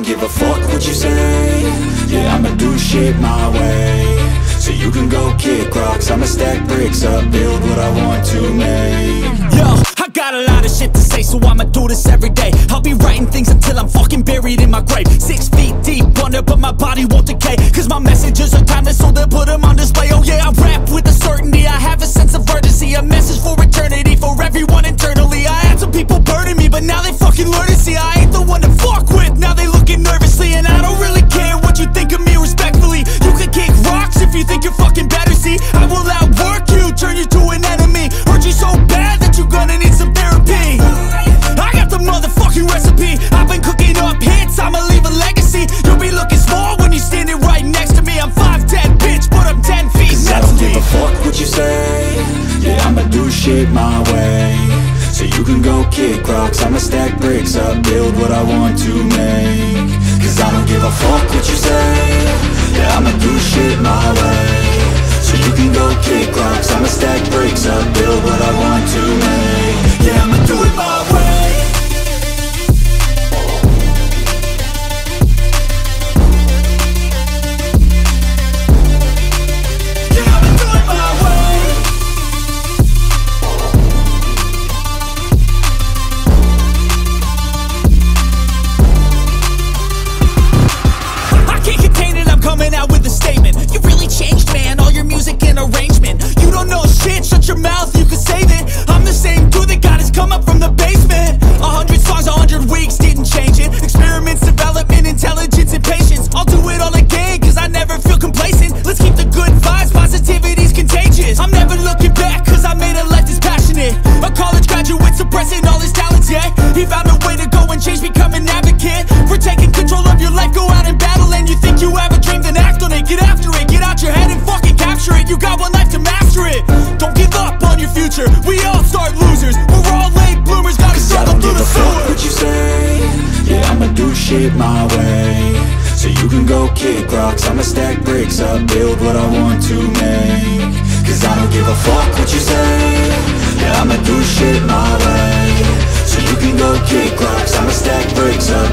don't give a fuck what you say. Yeah, I'ma do shit my way. So you can go kick rocks, I'ma stack bricks up, build what I want to make. Yo, I got a lot of shit to say, so I'ma do this every day. I'll be writing things until I'm fucking buried in my grave. 6 feet deep under, but my body won't decay, cause my messages are timeless, so they'll put them on display. Oh yeah, I rap with a certainty, I have a sense of urgency, a message for eternity, for everyone internally. I had some people burning me, but now they fucking learn to see I ain't the one to fuck with, now they looking nervously. And I don't really care what you think of me, respectfully. You can kick rocks if you think you're fucking better, see I will outwork you, turn you to an enemy. Hurt you so bad that you're gonna need some therapy. I got the motherfucking recipe, I've been cooking up hits, I'ma leave a legacy. You'll be looking small when you're standing right next to me. I'm 5'10", bitch, but I'm 10 feet next to me. I don't give a fuck what you say. Yeah, I'ma do shit my way. So you can go kick rocks, I'ma stack bricks up, build what I want to make. Cause I don't give a fuck what you say. Yeah, I'ma do shit my way. So you can go kick rocks, I'ma stack bricks up, build what I want to make. Yeah, I'ma do it my way. Coming out with a statement. You really changed, man, all your music and arrangement. You don't know shit, shut your mouth, you can save it. I'm the same dude that got his come up from the basement. 100 songs, 100 weeks, didn't change it. Experiments, development, intelligence, and patience. I'll do it all again, cause I never feel complacent. Let's keep the good vibes, positivity's contagious. I'm never looking back, cause I made a life that's passionate. A college graduate suppressing all his talents, yeah. He found a way to go and change, become an advocate for taking control of your life, go out and battle. And you think you have a dream, then act on it, get after it, get out your head and fucking capture it. You got one life to master it. Don't give up on your future, we all start losers. We're all late bloomers, gotta struggle through the sewer. What you say? Yeah, I'ma do shit my way. So you can go kick rocks, I'ma stack bricks up, build what I want to make. Cause I don't give a fuck what you say. Yeah, I'ma do shit my way. So you can go kick rocks, I'ma stack bricks up,